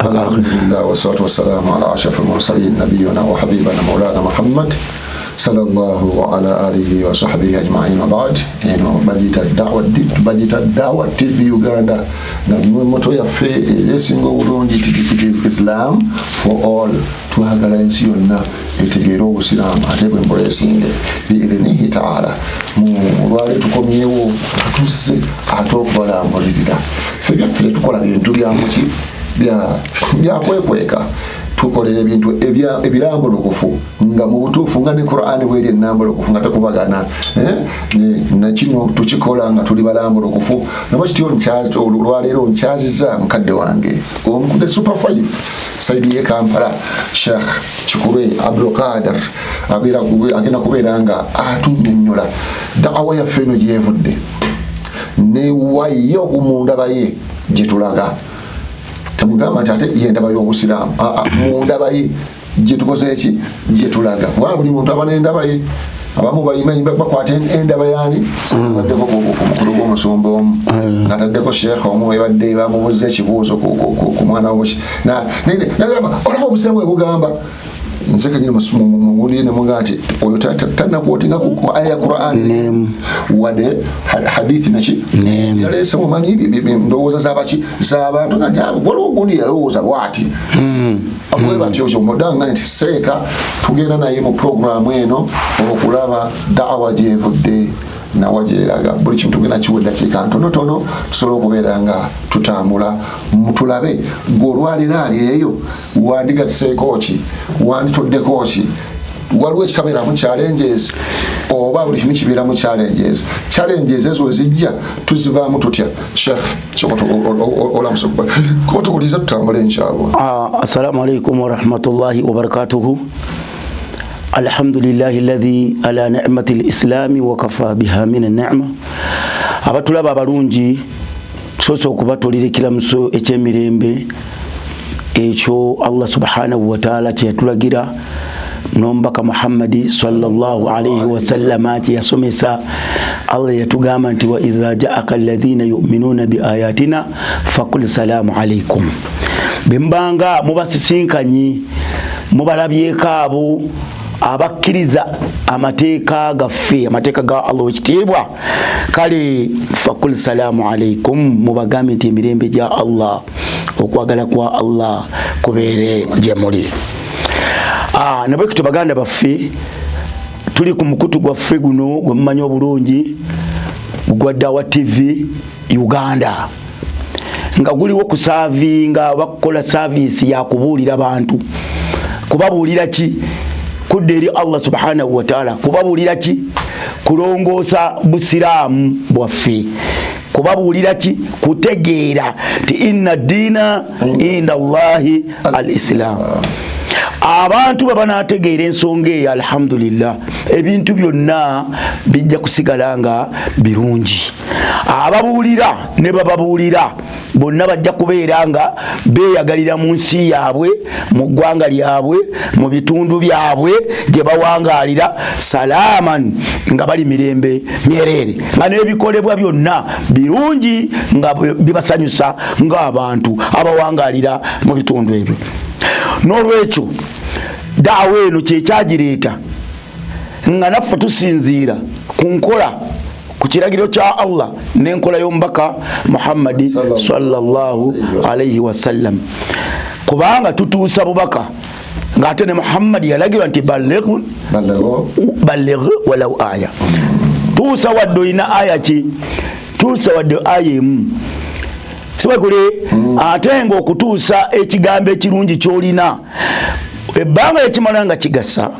Alhamdulillah wassalatu wassalamu ala ashrafil mursalin nabiyina wa habibina maulana Muhammad sallallahu ala alihi wa sahbihi ajma'in wa ba'd. Bajita Da'wa TV Uganda na moto ya fe lesingo ulungi it is Islam for all. Tuhagala ensi yonna etegero obusiramu ate bwe embracing biidhnihi ta'ala mu lwale tukomyewo atuse ate okubalambulirira ffe byaffe tukola bintu byamuki byakwekweka tukolera ebintu ebirambulukufu nga mu butuufu nga ne Qur'ani bweri ennambulukufu nga tekubagana na kino tukikola nga tuli balambulukufu nabo kityo olwaleero nkyaziza mukadde wange omukudde super 5 saidi ye Kampala Sheikh Kikube Abdul Qadir agenda kubeera nga atunnyonnyola da'wa yaffe eno gyevudde ne wayo kumundaba ye gye tulaga. Tamugamba nti ate yendaba y'obusiraamu mu ndaba ye gye tukoze eki gye tulaga kuba buli muntu aba n'endaba ye abamu bayimanyi bakwata endaba yaani baddeko omukulu gw'omusumba omu ng'ataddeko sheekh omu ebadde bamubuza ekibuuzo ku mwana woki nagamba olaba obusiraamu bwe bugamba nze kenyini muwulire ne muga nti oyo tannakwotinga ku aya ya Qur'an wadde hadithi naki yaleese mumanyi ndowooza zabaki z'abantu nga waliwo ogundi yalowooza bw'ati abwe batyo kyomudanga nti seeka tugenda naye mu programu eno okulaba da'wa gyevudde nawa gyeraga buli kintu tugenda kiwa eddakiika ntonotono tusobola okubeera nga tutambula mutulabe ng'olwaliro alireeyo wandigatiseeko ki wanditoddeko ki waliwo ekitabeeramu challenges oba buli kimu kibeeramu challenges ezo wezijja tuzivaamu tutya Sheikh olamusa kuba tukuliza tutambule inshallah. Assalamu alaikum warahmatullahi wabarakatuhu. Alhamdulillahi alladhi ala ni'mati al-islami wa kafa biha min an-ni'ma. Abatulaba abalungi soso okubatolera ekiramuso ekyemirembe ekyo Allah subhanahu wa ta'ala kyatulagira nombaka Muhammadi sallallahu alayhi wa sallam yasomesa. Allah yatugamba nti wa idha ja'aka alladhina yu'minuna bi ayatina faqul salamu alaykum. Bembanga mubasisinkanyi mubalabyeko abo abakkiriza amateeka gaffe amateeka ga Allah ekitiibwa kale faqul salamu alaykum mubagambe nti emirembe gya Allah okwagala kwa Allah kubeere gye muli. Nabwe kitubaganda baffe tuli ku mukutu gwaffe guno gwe mumanyi obulungi gwa Da'wa TV Uganda nga guliwo kusaavinga bakukola service ya kubuulira abantu kubabuulira ki kudde eri Allah subhanahu wa ta'ala kubabuulira ki kulongoosa busiraamu bwaffe kubabuulira ki kutegeera ti inna diina inda Allahi al-Islam. Abantu baba nategeera ensonga eyo alhamdulillah ebintu byonna bijja kusigala nga birungi. Ababuulira ne bababuulira bonna bajja kubeera nga beeyagalira mu nsi yaabwe mu ggwanga lyabwe mu bitundu byabwe gye bawangaalira salaaman nga bali mirembe myereere nga n'ebikolebwa byonna birungi nga bibasanyusa ng'abantu abawangaalira mu bitundu ebyo. N'olwekyo da'wa eno kyekyagireeta nga naffe tusinziira ku nkola ku kiragiro kya Allah n'enkola y'omubaka Muhammadi sallallahu alayhi wa sallam kubanga tutuusa bubaka ng'ate ne Muhammadi yalagirwa nti balligh walau aya tuusa wadde olina aya ki tuusa wadde aya emu sibagule ate nga okutuusa ekigambo ekirungi kyolina ebbanga ekimala nga kigasa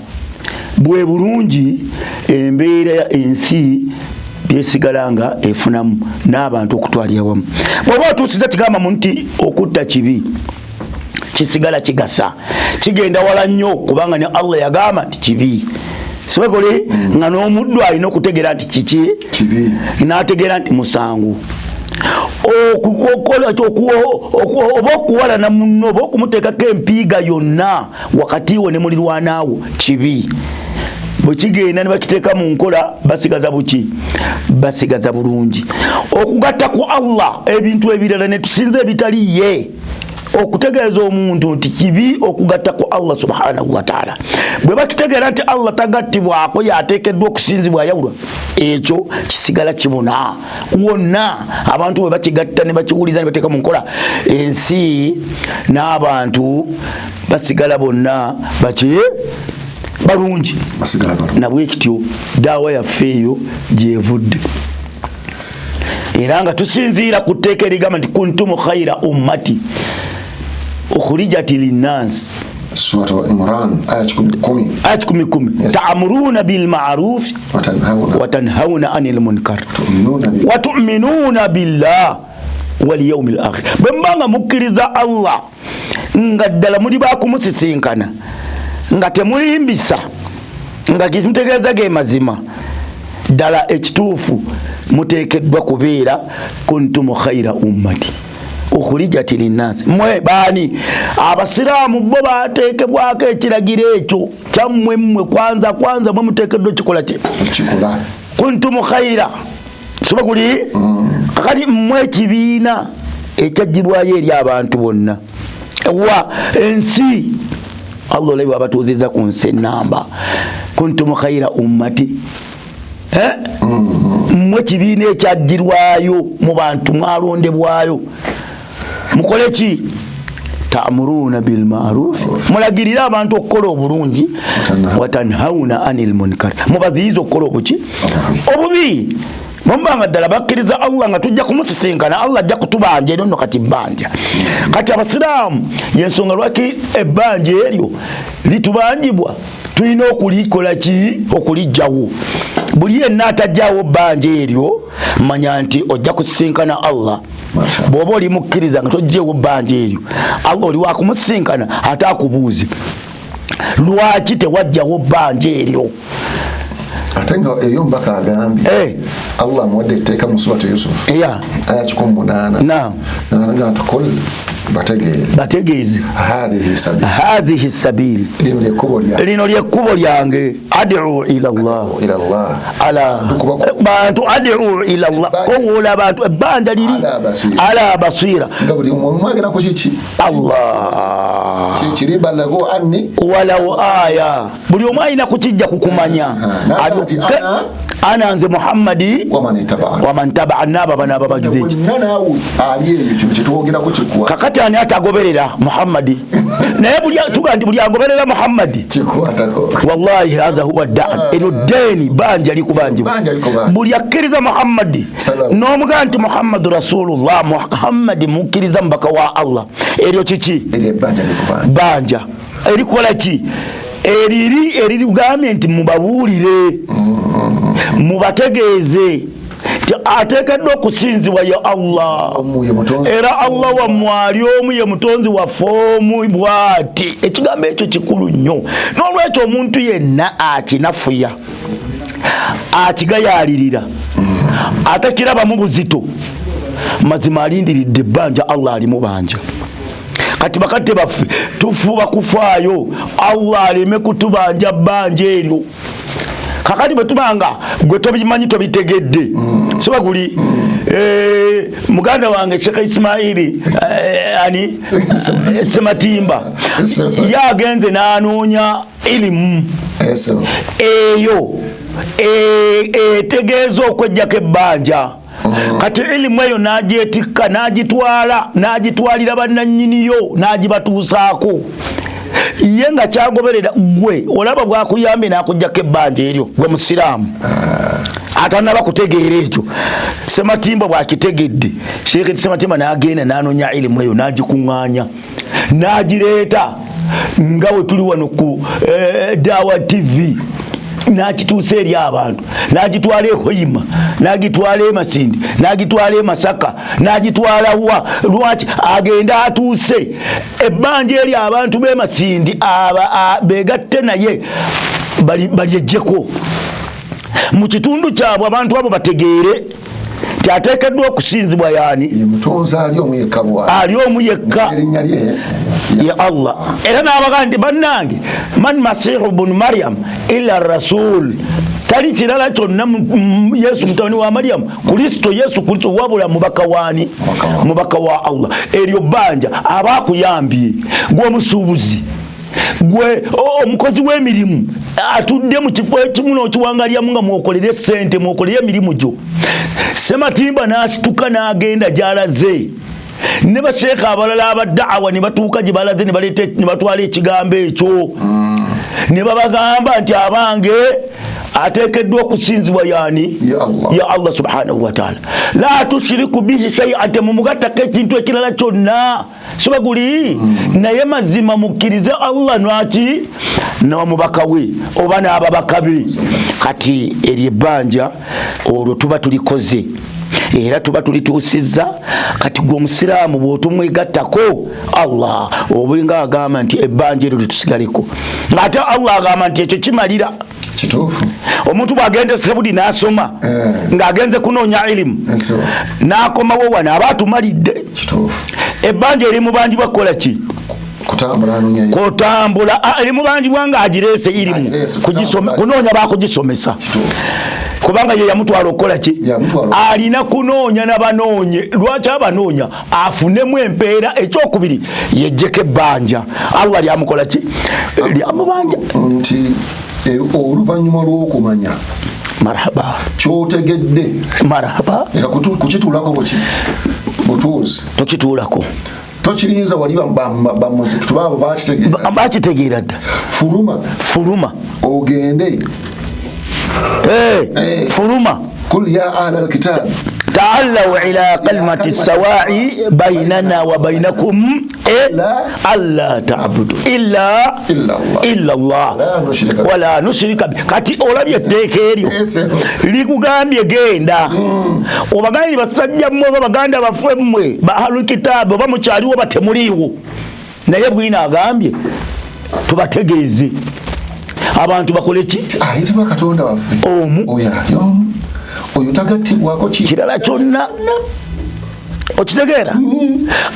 bwe bulungi embeera ya ensi byesigala nga efunamu n'abantu okutwalira wamu. Bw'oba otuusiza kigambamu nti okutta kibi kisigala kigasa kigenda wala nnyo kubanga ne Allah yagamba nti kibi sibagule nga n'omuddu alina okutegeera nti kiki n'ategeera nti musangu oba okuwalana munno oba okumuteekako empiiga yonna wakati we ne mulirwanaawo kibi. Bwe kigenda ne bakiteeka mu nkola basigaza buki basigaza bulungi. Okugatta ku Allah ebintu ebirala ne tusinza ebitali ye okutegeeza omuntu nti kibi okugatta ku Allah subhanahu wa ta'ala. Bwe bakitegeera nti Allah tagattibwako yateekeddwa okusinzibwa yawulwa, ekyo kisigala kibona wonna. Abantu bwe bakigatta ne bakiwuliza ne bateeka mu nkola, ensi n'abantu basigala bonna balungi. Nabwe kityo daawa yaffe eyo gyevudde. Era nga tusinziira ku tteeka erigamba nti kuntum khayra ummati ukhrijat linnas. Surah Imran ayat 10 ta'muruna bil ma'ruf wa tanhauna 'anil munkar wa tu'minuna billah wal yawmil akhir. Bembanga mukkiriza Allah nga ddala muli bakumusisinkana nga temulimbisa nga kimutegeeza ge mazima ddala ekituufu muteekeddwa kubeera kuntum khayra ummati ukhrijat linnas. Mwe baani abasiraamu bo bateekebwako ekiragiro ekyo kyammwe mmwe kwanza mwe muteekeddwa kikola kikola kuntum khayra soba kuli kakati mmwe ekibiina ekyajjibwayo eri abantu bonna wa ensi. Allah olabye abatuuziza ku nsi ennamba kuntum khayra ummati mmwe kibiina ekyajjirwayo mu bantu mwalondebwayo. Mukole ki? Ta'muruna bil ma'ruf, mulagirira abantu okukola obulungi, wa tanhauna 'anil munkar, mubaziyiza okukola obubi. Mumbanga ddala bakkiriza Allah nga tujja kumusisinkana, Allah ajja kutubanja eno kati bbanja. Kati abasiraamu yensonga lwaki ebbanja eryo litubanjibwa, tulina okulikola ki? Okulijjawo. Buli yenna atajjawo bbanja eryo manya nti ojja kusisinkana Allah. Bw'oba oli mukkiriza nga tojjeewo bbanja eryo, Allah oli wakumusisinkana ate akubuuze lwaki tewajjawo bbanja eryo. Ate nga eryo mbaka agambye Allah muwadde etteeka mu surati Yusuf aya 18 nga tukol bategeeze hadhihi sabil, lino lyekkubo lyange, ad'u ila Allah ala bantu, ad'u ila Allah kowola abantu ebbanja liri ala basira nga buli mwagera ku kiki Allah kiri balago anni walau aya, buli omu alina kukijja kukumanya ana nze Muhammadi waman tabaa naba banaba bagize kakati ani atagoberera Muhammadi naye buli agoberera Muhammadi wallahi haza huwa da'an eno deni banja likubanjibwa. Buli akkiriza Muhammadi n'omugaa nti Muhammadu Rasulullah, Muhammadi mukkiriza mbaka wa Allah, eryo kiki? Banja erikola ki? Erigambye nti mubabuulire mubategeeze ateekeddwa okusinzibwa ya Allah, era Allah wammwe ali omu ye mutonzi waffe omu bw'ati. Ekigambo ekyo kikulu nnyo, n'olwekyo omuntu yenna akinafuya akigayaalirira ate kirabamu buzito, mazima alindiridde ebbanja Allah alimu banja. Kati bakate baffe tufuba kufaayo Allah aleme kutubanja bbanja eryo. Kakati bwetubanga gwe tobimanyi tobitegedde soba guli muganda wange Sheikh Ismaili ani Sematimba yagenze n'anoonya ilimu eyo etegeeza okwejjako ebbanja. Kati ilimu eyo n'agyetikka n'agitwalira bannannyiniyo n'agibatuusaako. Ye nga kyagoberera gwe olaba bwakuyambe n'akujjako ebbanja eryo gwe musiraamu atanaba kutegeera ekyo. Sematimba bwakitegedde, Sheikh Sematimba n'agenda n'anoonya ilimu eyo n'agikuŋŋaanya n'agireeta nga we tuli wano ku Dawa TV, n'agituusa eri abantu, n'agitwala e Hoima, n'agitwala e Masindi, n'agitwala e Masaka, n'agitwala wa lwaki agenda atuuse ebbanja eri abantu b'e Masindi begatte naye balyejjeko mu kitundu kyabwe. Abantu abo bategeere kyateekeddwa okusinzibwa yaani ali omu yekka ya Allah. Era n'abagamba nti bannange man masihu bnu Maryam illa rasul tali kirala kyonna Yesu mutawani wa Mariyamu Kristo Yesu Kristo wabula mubaka wani mubaka wa Allah eryo banja abakuyambye gwe omusuubuzi gwe omukozi w'emirimu atudde mu kifo ekimu n'okiwangalyamu nga mwokolere ssente mwokolere emirimu gyo Sematimba n'asituka n'agenda gy'alaze ne basheeka abalala abaddawa ne batuuka gye balaze ne batwala ekigambo ekyo ne babagamba nti abange ateekeddwa okusinzibwa yani ya Allah subhanahu wa ta'ala la tushiriku bihi shay'an mumugattako ekintu ekirala kyonna sobaguli naye mazima mukkirize Allah nwaki n'omubaka we oba n'ababaka be kati ery'ebbanja olwo tuba tulikoze era tuba tulituusizza kati gwe omusiraamu bw'otumwegattako Allah obulinga agamba nti ebbanja eryo litusigaleko ate Allah agamba nti ekyo kimalira kituufu omuntu bw'agenda sebuli n'asoma ng'agenze kunoonya ilimu n'akomawo wano aba atumalidde kituufu ebbanja erimubangibwa kukola ki kutambula erimubangibwa ng'agireese ilimu kunoonya bakugisomesa kubanga ye yamutwala okukola ki alina kunoonya n'abanoonye lwaki abanoonya afunemu empeera ekyokubiri yejjeko ebbanja Allah lyamukola ki lyamubanja nti oluvannyuma lw'okumanya marhaba kyotegedde marhaba kukituulako butuuzi tokituulako tokirinza wali bamuziki tubaabo bakitegeera dda fuluma ogende fuluma kul ya ahla alkitab تعالوا إلى كلمة السواء بيننا وبينكم ألا تعبدوا إلا الله ولا نشرك به kati olabye etteeka eryo likugambye genda obagandi basajja mmwe babaganda bafwe mmwe bahalul kitaabu oba mukyaliwo batemuliiwo naye bwina agambye tubategeeze abantu bakole ki ayitibwa Katonda waffe oyo tagattibwako kirala kyonna okitegeera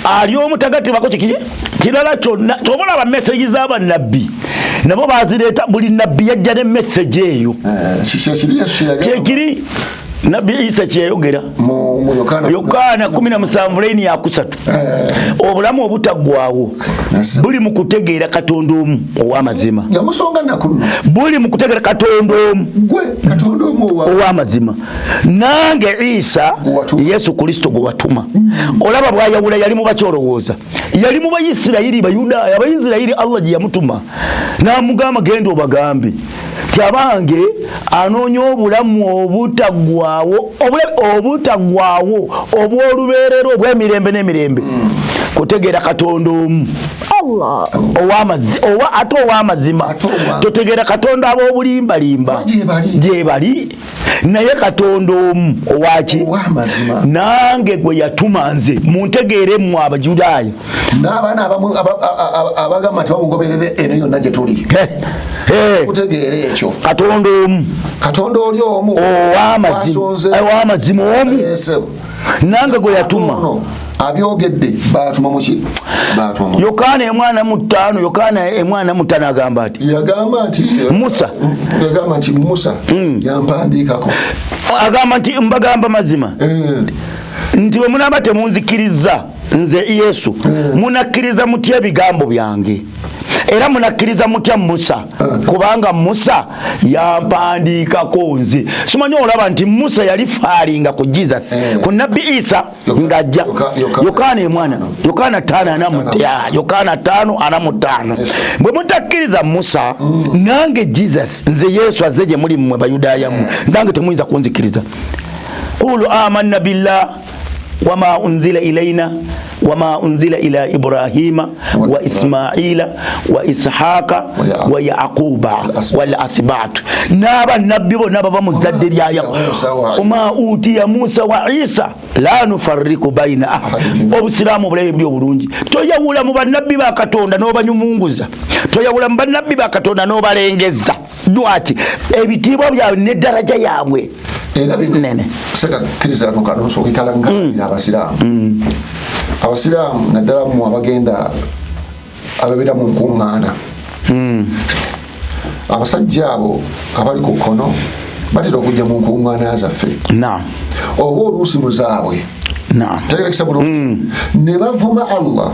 ali omu tagattibwako kiki kirala kyonna kyobalaba meseji z'abannabbi nabo bazireeta buli nabbi yajja ne meseji eyo kyekiri Nabbi Isa kyeyogera Yokaana 17:3 obulamu obutaggwaawo buli mu kutegeera Katonda omu ow'amazima buli mu kutegeera Katonda omu ow'amazima nange Isa Yesu Kristo gwe watuma olaba bwayawula yali mu bakyolowooza yali mu Bayisirayiri Bayudaaya Abayisirayiri Allah gye yamutuma n'amugamba genda obagambe ti abange anoonya obulamu obutaggwaawo obw'olubeerero obw'emirembe n'emirembe kutegeera Katonda omu ate ow'amazima totegeera Katonda ab'obulimbalimba gyebali naye Katonda omu owaki nange gwe yatuma nze muntegeere mmwe Abajudaaya n'abaana abagamba nti bamugoberere eno yonna gye tuli kutegeera ekyo Katonda oli omu ow'amazima omu nange gwe yatuma abyogedde batuma muki Yokaana emwana mu 5 Yokaana emwana mu 5 agamba ati Musa yampandiikako agamba nti mbagamba mazima nti bwe munaaba temunzikiriza nze Yesu munakkiriza mutya ebigambo byange era munakkiriza mutya Musa kubanga Musa yampandiikako nze simanyi olaba nti Musa yali faalinga ku Jesus ku Nabbi Isa ng'ajja Yokaana 5:45 bwe mutakkiriza Musa nange Jesus nze Yesu azze gye muli mmwe Bayudaaya mmwe nange temuyinza kunzikiriza qulu amanna billah wama unzila ilaina wama unzila ila Ibrahima wa Ismaila wa Ishaqa wa Yaquba wal asbat naba nabbi bonna baba muzadde lya Wama utiya Musa wa Isa la nufarriku baina ahad obusiramu bulabe byo bulungi toyawula mu bannabbi ba Katonda n'obanyumunguza toyawula mu bannabbi ba Katonda n'obalengeza dwaki ebitiibwa byawe ne daraja yaabwe era binene seka kiriza nokano so kikalanga abasiraamu naddala mu abagenda ababira mu nkuŋŋaana abasajja abo abali ku kkono batera okujja mu nkuŋŋaana zaffe oba oluusi muzaabwe tegera kisa bulungi ne bavuma Allah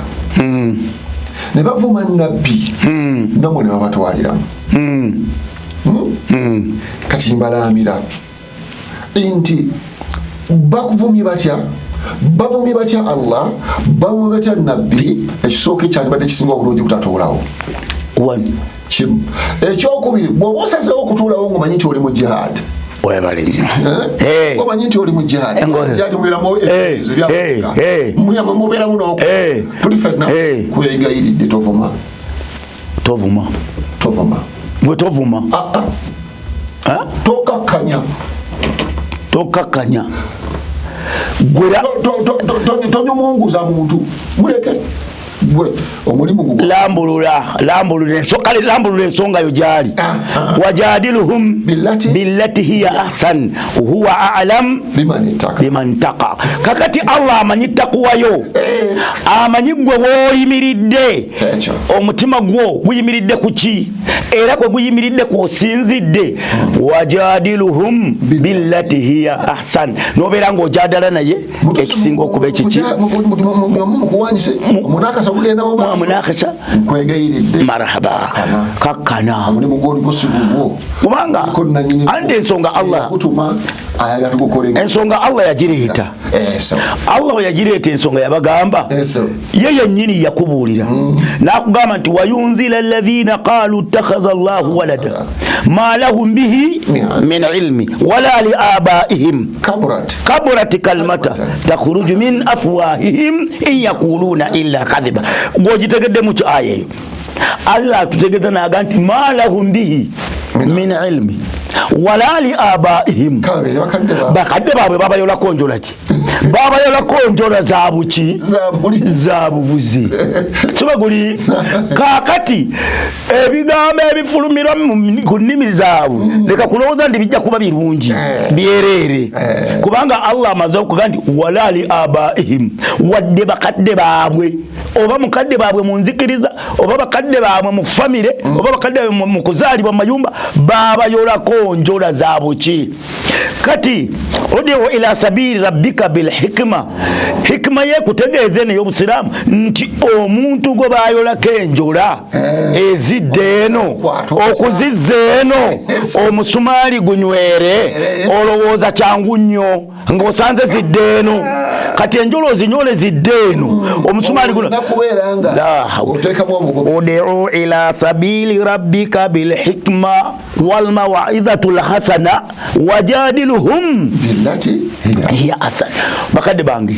ne bavuma nabbi namwe ne babatwaliramu kati mbalaamira nti bakuvumye batya bavumye batya Allah bavumye batya nabbi ekisooka ekyandibadde kisinga obulungi butatuulawo kimu ekyokubiri bw'oba osazeewo okutuulawo ng'omanyi nti oli mu jihad omanyi nti oli mu jihad mubeeramu ebigezo byamuyama mubeeramu n'oku tuli fenna kwegayiridde tovuma mwe tovuma tokakkanya tonyomunguza muntu muleke gwe omulimu lambulula ensonga yo gyali wajadiluhum billati hiya ahsan huwa a'lam biman taqa kakati Allah amanyi takuwayo amanyi gwe woyimiridde omutima gwo guyimiridde kuki era kwe guyimiridde kwosinzidde wajadiluhum billati hiya ahsan nobeera ng'ojadala naye ekisinga okuba ekiki munakasa marhaba kakkana kubanga ante ensonga Allah yagireeta Allah yagireeta ensonga yabagamba ye yennyini yakubuulira n'akugamba nti wayunzila alladhina qalu ittakhadha Allahu walada ma lahum bihi min ilmi wala li abaihim kaburat kalmata takhruju min afwahihim in yaquluna illa kadhiba gojitegedde mu aya eyo Allah tutegeza naga nti ma lahum bihi min ilmi wala li abaihim bakadde baabwe babayola konjola ki babayola konjola zabuki zabubuzi kibaguli kakati ebigambo ebifulumira ku nnimi zaabu leka kulowooza nti bijja kuba birungi byerere kubanga Allah amaze okuga nti wala li abaihim wadde bakadde baabwe oba mukadde baabwe mu nzikiriza oba bakadde baabwe mu famire oba bakadde baabwe mu kuzaalibwa mu mayumba babayola konjola zaabuki kati udiu ila sabili rabbika bil hikma ye kutegeeze ne y'obusiraamu nti omuntu gwe bayola kenjola ezidde eno okuzizza eno omusumaali gunywere olowooza kyangu nnyo ng'osanze zidde eno kati enjola ozinyole zidde eno omusumaali guno udiu ila sabili rabbika bil hikma wal maw'idhatul hasana wajadiluhum billati hiya ahsan bakadde bange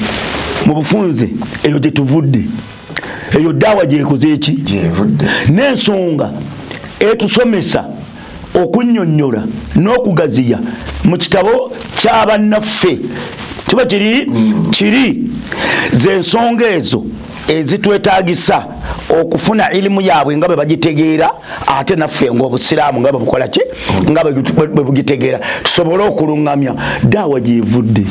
mu bufunze eyo tetuvudde eyo dawa gyekoze eki gyevudde n'ensonga etusomesa okunnyonnyola n'okugaziya mu kitabo ky'abannaffe kiba kiri z'ensonga ezo ezitwetaagisa okufuna ilimu yaabwe nga bwe bagitegeera ate naffe ng'obusiraamu nga bwebukola ki nga bwe bugitegeera tusobole okulungamya daawa gyevudde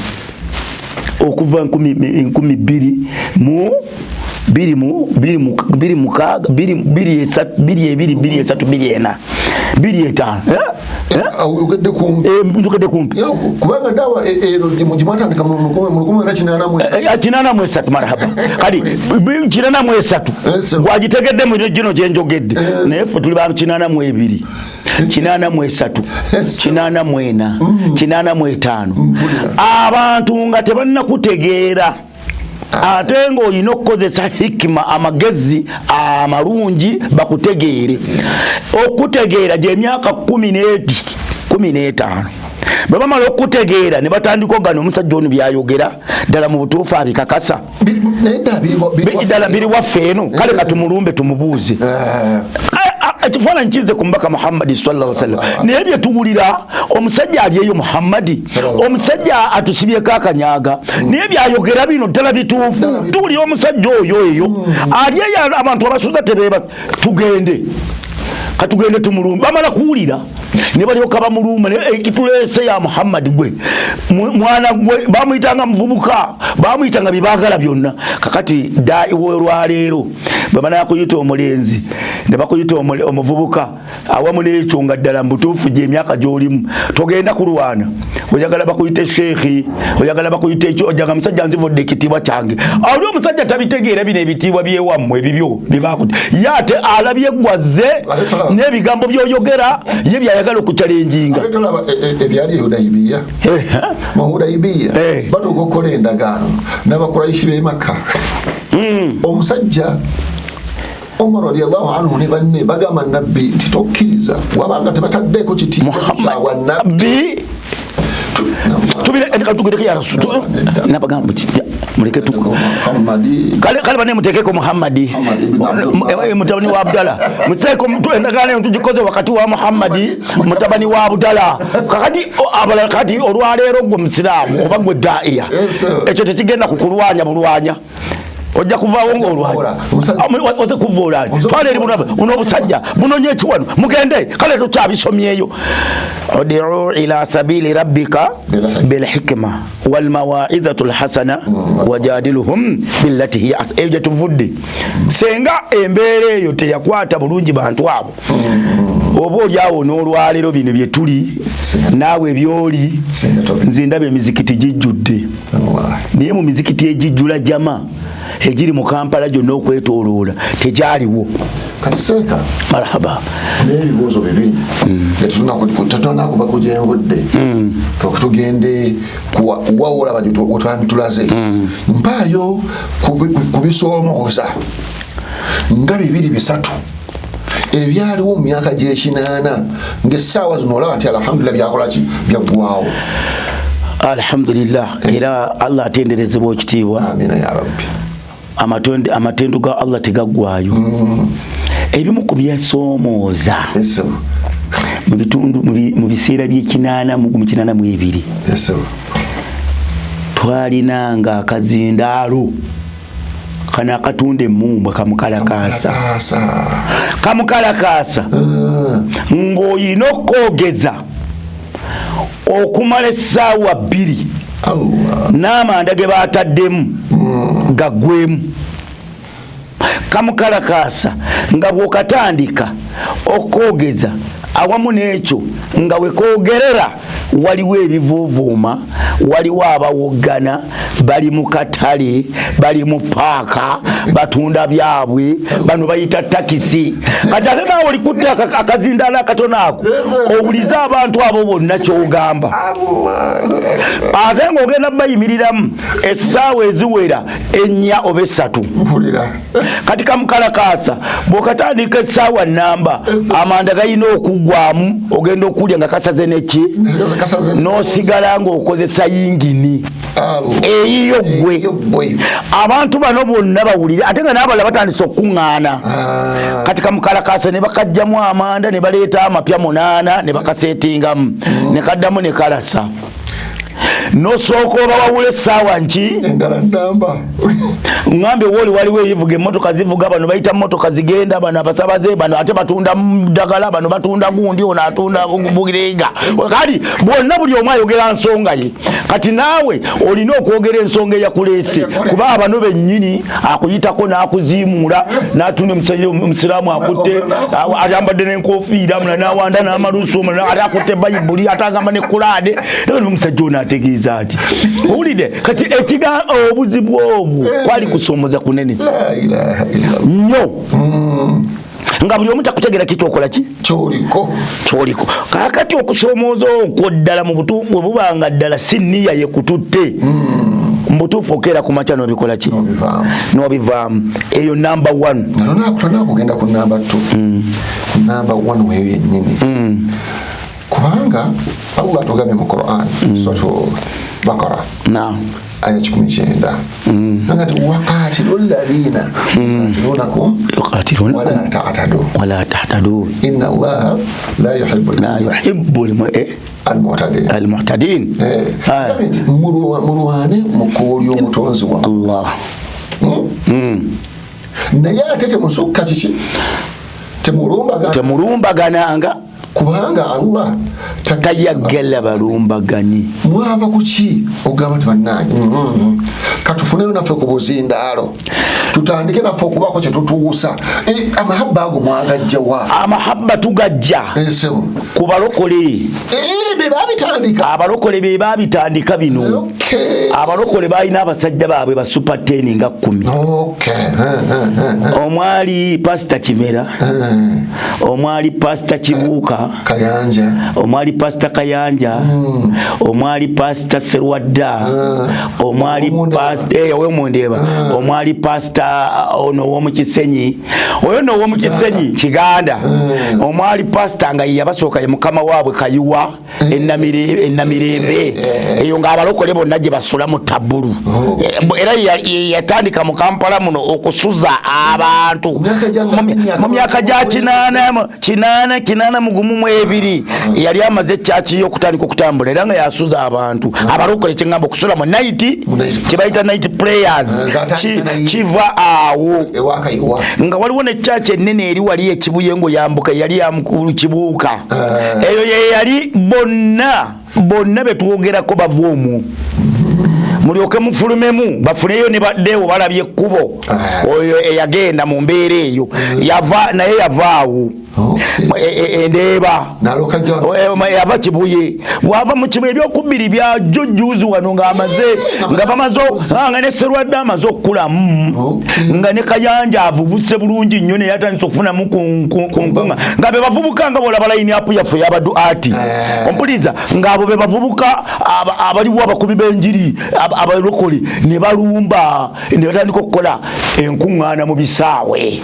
okuva 2023 kumpi kubanga dawa mujimwatandika mu 1983 marhaba kali 1983 gwagitegedde mu gino gyenjogedde naye ffe tuli ba 82 83 84 85 abantu nga tebannakutegeera ate ng'olina okukozesa hikima amagezi amalungi bakutegeere okutegeera gy'emyaka 15 bwe bamala okutegeera ne batandika ogana omusajja ono byayogera ddala mu butuufu abikakasa ddala biri waffe eno kale katumulumbe tumubuuze ekifaananyi kizze ku mbaka Muhammadi sallallahu alaihi wasallam naye bye tuwulira omusajja ali eyo Muhammadi omusajja atusibyeko akanyaaga naye byayogera bino ddala bituufu tuwulira omusajja oyo eyo ali eyo abantu abasuza tebeeba tugende katugende tumulumba bamala kuwulira ne balyoka bamulumba ekitulese ya Muhammad gwe mwana gwe bamuyitanga muvubuka bamuyitanga bibagala byonna kakati dai wolwaleero bamala yakuyita omulenzi ne bakuyita omuvubuka awamu n'ekyo nga ddala mbutuufu gye emyaka gy'olimu togenda kulwana oyagala bakuyite sheekhi oyagala bakuyite ekyo ojaga musajja nzivodde ekitiibwa kyange ali omusajja tabitegeera bino ebitiibwa byewammwe ebibyo byebakuti yate alabye gwaze n'ebigambo by'oyogera ye byayagala okukyalenjinga ebyali Hudaybiya mu Hudaybiya batuuka okukola endagaano n'abakuraishi b'e Makka omusajja Omar radiyallahu anhu ne banne bagamba nabbi nti tokkiriza wabanga tebataddeeko kitiibwa kyawa nabbi tubire endikatugireke ya rasul nabagamba kiti muleke tu Muhammadi kale bane mutekeko Muhammadi mutabani wa Abdallah mutseko mtu endagane tujikoze wakati wa Muhammadi mutabani wa Abdallah kakati abala kati olwaleero gwe musiramu oba gwe daiya ekyo tekigenda kukulwanya bulwanya ojja kuvaawo ng'olwanya oze kuvuulanya twala eri buno obusajja bunonye ekiwano mugende kale tokyabisomyeyo udiu ila sabili rabbika bilhikma walmawaidhatu lhasana wajadiluhum billati hiya eyo gye tuvudde senga embeera eyo teyakwata bulungi bantu abo oba oliawo n'olwaleero bino bye tuli naawe byoli nze ndaba emizikiti gijjudde naye mu mizikiti egijjula jama ejiri mu Kampala gyonna okwetooloola tegyaliwo kaseeka marhaba n'ebibuuzo bibiri tetuna kuba kugyenvudde tugende kuwawula wetwanditulaze mpaayo kubisoomooza nga 2-3 ebyaliwo mu myaka gy'ekinaana ng'essaawa zino olaba nti alhamdulillah byakolaki byaggwawo alhamdulillah era Allah atenderezebwa ekitiibwa amina ya rabbi amatendu ga Allah tegaggwayo ebimu ku byasoomooza mu bitundu mu biseera by'ekinaana mu 82 twalinanga akazindaalo kana akatunda emmumba kamukalakaasa ng'olina okwogeza okumala essaawa 2 n'amanda ge baataddemu gaggwemu kamukalakaasa nga bw'okatandika okwogeza awamu n'ekyo nga wekoogerera waliwo ebivuuvuuma waliwo abawoggana bali mu katale bali mu paaka batunda byabwe bano bayita takisi kati ate naawe olikutte akazindaala akatono ako owulize abantu abo bonna kyogamba ate ng'ogenda bayimiriramu essaawa eziwera 4 oba 3 kati kamukalakaasa bw'okatandika essaawa nnamba amanda galina okuggwamu ogenda okulya nga kasaze neki n'osigala ng'okozesa yingini eyiyo gwe abantu bano bonna bawulire ate nga n'abalala batandise okuŋŋaana kati kamukalakaasa ne bakajjamu amanda ne baleeta amapya 8 ne bakaseetingamu ne kaddamu ne kalasa nosooka oba wawula essaawa nki endala nnamba ŋŋambye wooli waliwo ebivuga emmotoka zivuga bano bayita mmotoka zigenda bano abasabaze bano ate batunda ddagala bano batunda gundi ono atunda bugirenga kati bonna buli omu ayogera nsonga ye kati naawe olina okwogera ensonga eyakuleese kuba bano bennyini akuyitako n'akuziimuula n'atunda omusiraamu akutte ayambadde n'enkofiira mulala n'awanda n'amalusu omulala ate akutte bayibuli ate agamba ne kulaade naye omusajja ono ategeeza ati owulidde kati ekiga obuzibu obwo kwali kusoomoza kunene nnyo nga buli omu takutegera kikyokola ki kyoliko kakati okusoomooza okwo ddala mu butuufu obubanga ddala si nniya yekututte mbutuufu okeera ku makya n'obikola ki n'obivaamu eyo number 1 nakugenda ku number 2 number 1 weyo yennyini kubanga Allah tugambye mu Qur'an suratu Baqara aya 19 nangati waqatilul ladina yuqatiluna wala ta'tadu inna Allah la yuhibbul al-mu'tadin muruwane mukoli omutonzi wa Allah naye atete musukka kiki temulumbagananga kubanga Allah tayagala balumbagani. Mwava kuki ogamba nti bannange katufuneyo naffe ku buzindaalo tutandike naffe okubako kye tutuusa amahabba ago mwagajjawa? Amahabba tugajja ku balokole abalokole be babitandika bino. Abalokole balina abasajja baabwe ba super 10 nga 10. Omwali Pastor Kimera, omwali Pastor Kibuuka Kayanja, omwali Pastor Kayanja, omwali Pastor Serwadda, omwali Pastor Owemundeba, omwali Pastor ono w'omukisenyi, oyo no w'omukisenyi Kiganda, omwali Pastor nga yabasooka ye mukama waabwe Kayuwa ennamirembe eyo nga abalokole bonna gye basula mu tabulu. Era yatandika mu Kampala muno okusuza abantu mu myaka gya 82 yali amaze ekyaki y'okutandika okutambula era nga yasuza abantu. Abalokole kyengamba okusula mu night kyebayita night prayers kiva awo nga waliwo n'ekyaki ennene eri wali ekibuyengo yambuka yali yamukulu Kibuuka eyo ye yali bonna betwogerako bava omwo mulyoke mufulumemu bafuneyo ne baddeewo balabye ekkubo oyo eyagenda mu mbeera eyo naye yavaawo. Endeeba yava Kibuye bwava mu kibuye ebyokubiri bya jujjuzi wano nga bamaze nga ne Serwadda amaze okukulamu nga ne Kayanja avubuse bulungi nnyo ne yatandise okufunamu ku nkunga nga be bavubuka nga bolaba layini apu yaffe yabaddu ati ompuliza nga abo be bavubuka abaliwo abakubi b'enjiri abalokole ne balumba ne batandika okukola enkuŋŋaana mu bisaawe.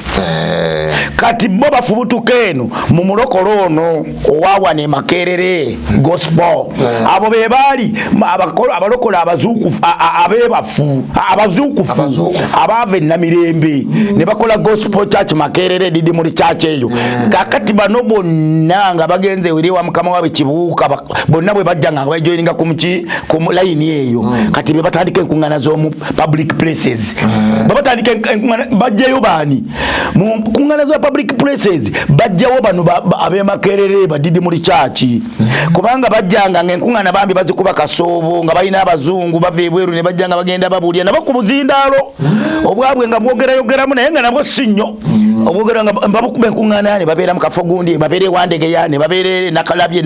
Kati bo bafubutuka eno mu mulokole ono owawa ne Makerere gospel abo be baali abalokole abazuukufu abaava ennamirembe ne bakola gospel church Makerere didi muri church eyo. Kakati bano bonna nga bagenze eri wa mukama waabwe Kibuuka bonna bwe bajja nga bajoininga ku layini eyo. Kati be batandika enkuŋŋaana z'omu public places babatandika enkuŋŋaana bajjayo baani mu nkuŋŋaana za public places bajjawo bano ab'e Makerere badidi muri church kubanga bajjanga ng'enkuŋŋaana bambi bazikuba kasoobo nga balina abazungu bava ebweru ne bajja nga bagenda babuulira nabo ku buzindaalo obwabwe nga bwogerayogeramu naye nga nabwo si nnyo obwogera nga babukuba enkuŋŋaana ne babeera mu kafo gundi babeera ewandegeya ne babeera nakulabye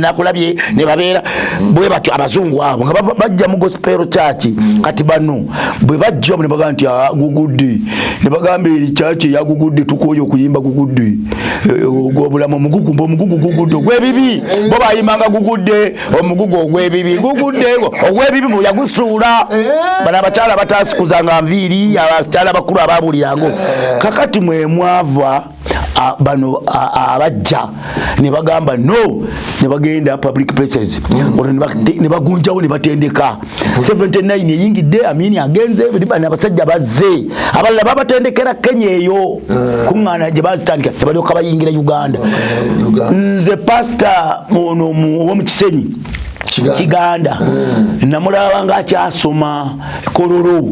ne babeera bwe batyo abazungu abo nga bajja mu gospel church. Kati bano bwe bajja ne bagamba nti gugudde ne bagamba eri church yagugudde tukoyo okuyimba gugudde ogw'obulamu omugugu gugudde ogw'ebibi bo bayimbanga gugudde omugugu ogw'ebibi ogw'ebibi bwe yagusuula bano abakyala batasikuzanga nviiri abakyala bakulu ababulirango. Kakati mwe mwava bano abajja ne bagamba no ne bagenda public places ne bagunjawo ne batendeka 79 eyingidde Amini agenze bano abasajja bazze abalala babatendekera Kenya eyo kuŋŋaana gye bazitandika ne balyoka bayingira Uganda. Nze Pastor ono w'omukisenyi Kiganda namulaba nga akyasoma kololo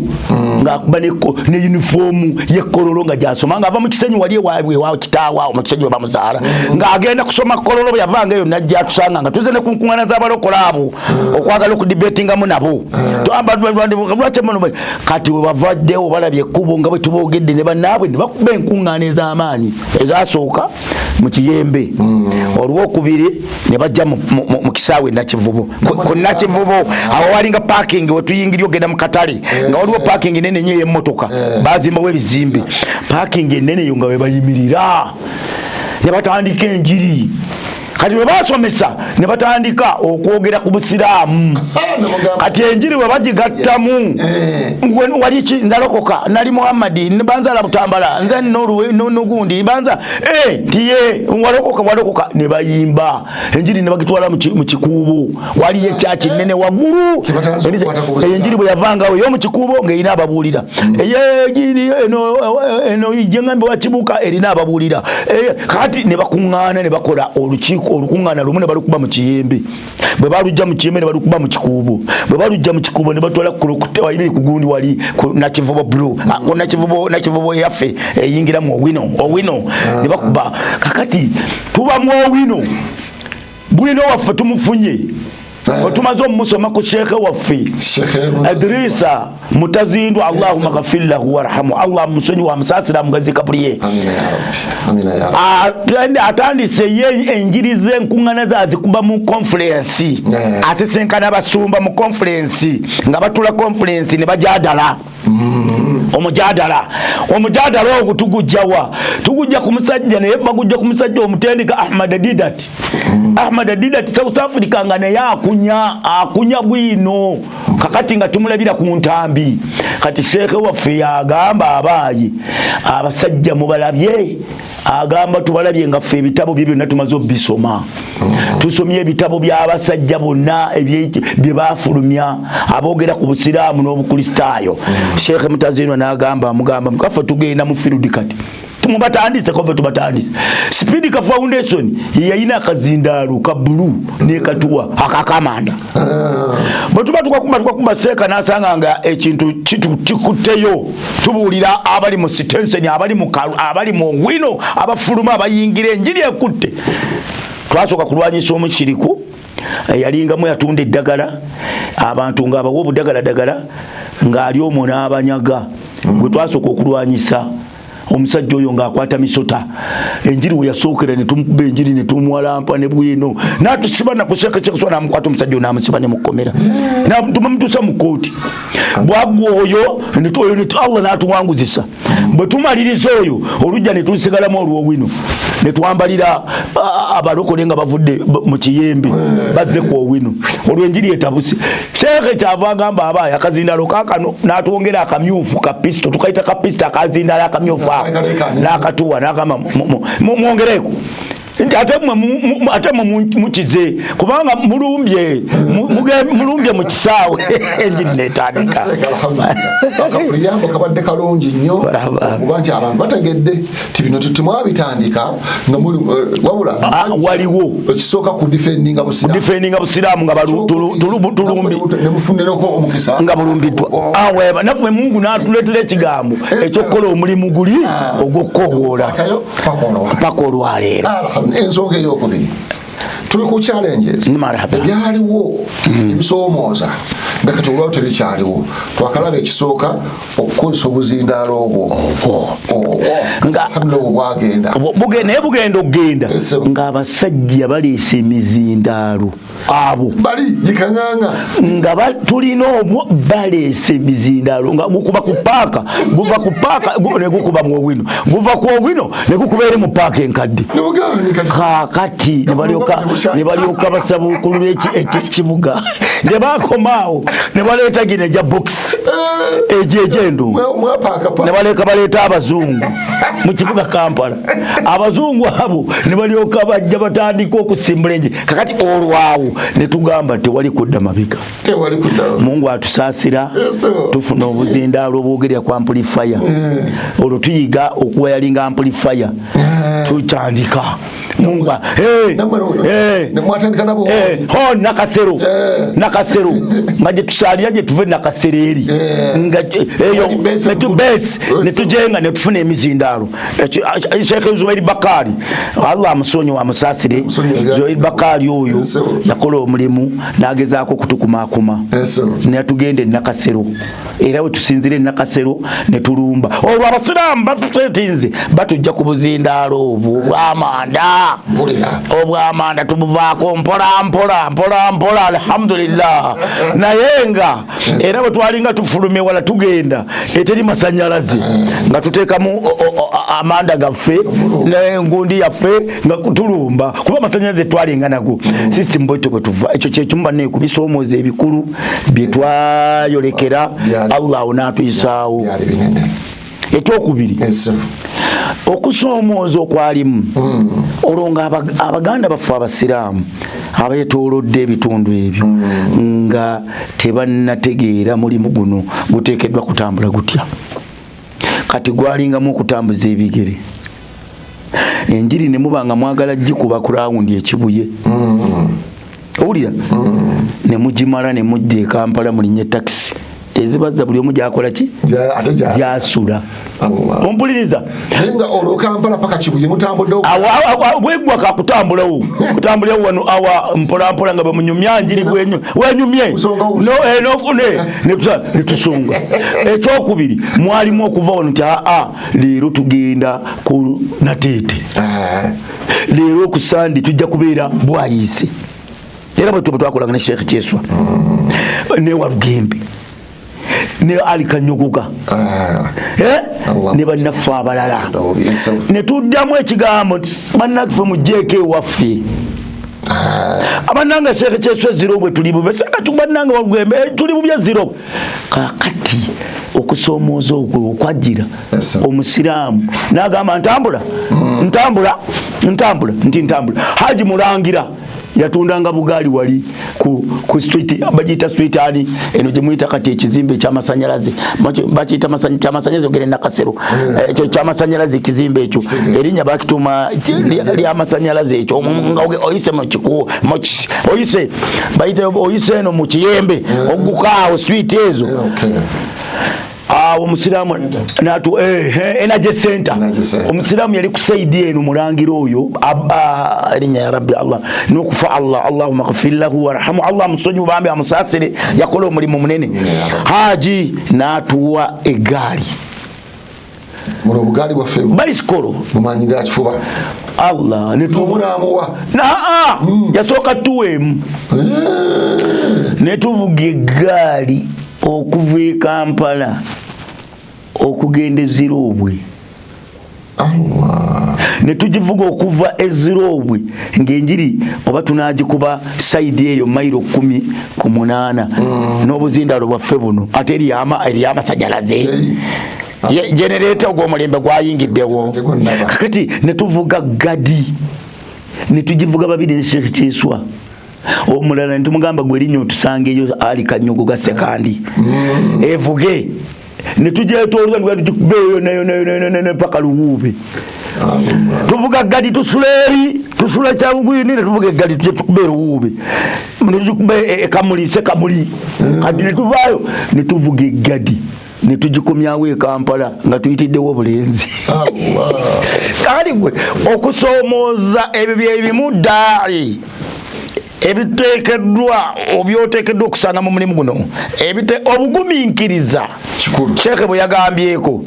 ng'akuba ne uniform y'ekololo nga gyasoma ng'ava mu Kisenyi wali ewaabwe kitaawa mu Kisenyi we bamuzaala ng'agenda kusoma kololo bwe yavanga eyo najja atusanga nga tuze ne ku nkuŋŋaana z'abalokole abo okwagala okudibetingamu nabo kati we bavaddewo balabye ekkubo nga bwe tuboogedde ne bannaabwe ne bakuba enkuŋŋaana ez'amaanyi ezasooka mu Kiyembe olwokubiri ne bajja mu kisaawe Nakivubo ku Nakivubo awo walinga parking we tuyingira ogenda mu katale nga waliwo parking nene nnyo y'emmotoka bazimbawo ebizimbe parking ennene eyo nga we bayimirira ne batandika enjiri. Kati we basomesa ne batandika okwogera ku busiraamu kati enjiri we bagigattamu wali nzalokoka nali Muhammadi nebanzala Butambala nze n'ogundi banza tiye walokoka ne bayimba enjiri ne bagitwala mu kikuubo wali ekyaki nnene waggulu enjiri bwe yavangawo yo mu kikuubo ng'erina ababuulira eno jengambe wa Kibuuka erina ababuulira kati ne bakuŋŋaana ne bakola olukiiko olukungana lumu ne balukuba mu kiyembe bwe balujja mu kiyembe ne balukuba mu kikuubo bwe balujja mu kikuubo ne batwala kulukute wali kugundi wali na kivubo blue na kivubo yaffe eyingira mu owino ne bakuba kakati tuba mu owino bwino waffe tumufunye tumaze omusoma ku sheikh waffe Idrisa Mutazindu Allahumma ghafir lahu warhamu Allah musonyi wa musasira mugazi kabuliye amina ya rabbi atandise ye enjirize nkungana zazikuba mu conference asisenkana abasumba mu conference nga batula conference ne bajadala omujadala ogwo tugujja ku musajja naye bagujja ku musajja omutendeka Ahmad Didat South Africa nga naye akunya bwino kakati nga tumulabira ku ntambi kati sheikh waffe yagamba abaayi abasajja mubalabye agamba tubalabye nga ffe ebitabo bye byonna tumaze obisoma tusomye ebitabo by'abasajja bonna bye bafulumya aboogera ku busiraamu n'obukristaayo sheikh Mutazinwa n'agamba mugamba mukaffe tugenda mu field kati tumubatandise kove tubatandise Speed ka Foundation yayina akazindaalo ka blue ne katuwa akakamanda batuba tukakumba seka nasanga nga ekintu kikuteyo tubulira abali mu sitensen abali mu kalu abali mu wino abafuluma abayingira enjiri ekutte twasoka kulwanyisa omushiriku yalinga mu yatunde eddagala abantu nga abawo obudagala nga ali omwo n'abanyaga gwe twasoka okulwanyisa omusajja oyo ng'akwata misota enjiri we yasookera ne tumukuba enjiri ne tumuwalampa ne bwino n'atusiba nakuseeka kyekuswa n'amukwata omusajja oyo n'amusiba ne mukomera tumutuusa mu kooti bwagwa oyo Allah n'atuwanguzisa bwe tumaliriza oyo olujja ne tusigalamu olwowino ne twambalira abalokole nga bavudde mu kiyembe bazze ku owino olwo enjiri etabuse sheekhe kyava agamba abaayi akazindaalo kaakano n'atwongera akamyufu kapisto tukayita kapisto akazindaalo akamyufu nakatuwa nakama mwongereko nti ate mukize kubanga mulumbye mu kisaawe enjiri netandika akapuliyambo kabadde kalungi nnyo kuba nti abantu bategedde ti bino tetumwabitandika nga muli wabula waliwo ekisooka ku defendinga busiraamu nga nemufunireko omukisa nga bulumbiddwa aweba naffe Mungu n'atuleetera ekigambo ekyokukola omulimu guli ogw'okukoowoola paka olwaleero. Ensonga eyokubiri tuli ku challenges ebyaliwo ebisoomooza nga kati olwawo tebikyaliwo twakalaba ekisooka okukozesa obuzindaalo obwo bwagenda naye bugenda okugenda ng'abasajja baleesa emizindaalo abo bali gikaŋŋaŋa nga tulina obwo baleesa emizindaalo nga gukuba ku paaka guva ku paaka ne gukuba mu owino guva ku owino ne gukuba eri mu paaka enkadde kaakati ne balyoka basaba okulula ekibuga ne bakomaawo ne baleeta gino egya box egyendo ne baleeta abazungu mu kibuga Kampala abazungu abo ne balyoka bajja batandika okusimbula enje kakati olwawo ne tugamba tewali kudda mabega Mungu atusaasira tufuna obuzindaalo obwogerera ku amplifier olwo tuyiga okuwayalinga amplifier tutandika Mungu nakasero nga gye tusalira gye tuve nakasereri nga eyo netubesi netujenga netufuna emizindaalo Sheikh Zubair Bakari Allah amusonyi wa musasire Zubair Bakari oyo yakola omulimu nagezaako kutukumakuma netugende nakasero era we tusinzire nakasero netulumba olwo abasiraamu batusetinze batujja ku buzindaalo obwamanda tubuvaako mpola alhamdulillah nayenga era bwe twalinga tufulumye wala tugenda eteri masanyalaze nga tuteekamu amanda gaffe n'engundi yaffe nga tulumba kuba masanyalaze twalinga nago system bwetyo bwe tuva ekyo kyekimu neekubisoomooza ebikulu bye twayolekera Allah n'atuyisaawo ekyokubiri okusoomooza okwalimu olwo nga abaganda baffe abasiraamu abeetoolodde ebitundu ebyo nga tebannategeera mulimu guno guteekeddwa kutambula gutya kati gwalingamu okutambuza ebigere enjiri ne mubanga mwagala gikuba ku rawundi ekibuye owulira ne mugimala ne mujja e Kampala mulinye taxi ezibazza buli omu gyakola ki gyasula ompuliriza nga olwo Kampala paka kibuye mutambudde bwegwa kakutambulawo kutambulawo wano awa mpolampola nga bamunyumya njiri wenyumye netusonga ekyokubiri mwalimu okuva wano nti leero tugenda ku Nateete leero ku Sandi tujja kubeera Bwayise era bwe twakolanga ne Sheikh Kyeswa ne Walugembe ne Ali Kanyogoga ne bannaffe abalala ne tuddamu ekigambo bannaffe mujjeeko ewaffe abannanga Sheikh Kyeswa zero bwe tuli bube saka tubannanga Walugembe tuli bubya zero kakati okusoomooza okwo okwajjira omusiraamu n'agamba ntambula Haji Mulangira yatundanga bugali wali ku street bajita street ali eno gye muyita kati ekizimbe ky'amasanyalaze bakiyita ky'amasanyalaze ogere Nakasero ekyo ky'amasanyalaze ekizimbe ekyo erinnya bakituma ly'amasanyalaze ekyo oyise mu kikuwo oyise bayita oyise eno mu Kiyembe ogukaawo street ezo omusiraamu natu energy center omusiraamu yali kusaidi eno mulangira oyo erinnya ya Rabbi Allah nokufa Allahumma ghfir lahu warhamhu Allah musonyi bambi amusasire yakola omulimu munene Haji natuwa egali muno bugali bwaffe bicycle mumanyi ga kifuba Allah netumunaamuwa yasooka tuwemu netuvuga egali okuva e Kampala okugenda Zirobwe ne tugivuga okuva Zirobwe ng'enjiri oba tunagikuba saidi eyo mailo 18 n'obuzindalo bwaffe buno ate eri amasanyalaze generator ogw'omulembe gwayingiddewo kakati ne tuvuga gadi ne tugivuga babiri ne Sheikh Kyeswa omulala ntumugamba gwe erinnya otusangeyo Ali Kanyogoga sekandi evuge netujetoolwa tukubeeyo nayo paka Luwuube tuvuga gadi tusula kyabuguyini netuvuga egadi tuje tukube Luwuube netukube Kamuli kati netuvaayo netuvuga egadi netugikomyawo e Kampala nga tuyitiddewo obulenzi kali gwe okusoomooza ebyo byebimu ddaali ebiteekeddwa obyoteekeddwa okusanga mu mulimu guno obugumiikiriza Sheikh bwe yagambyeko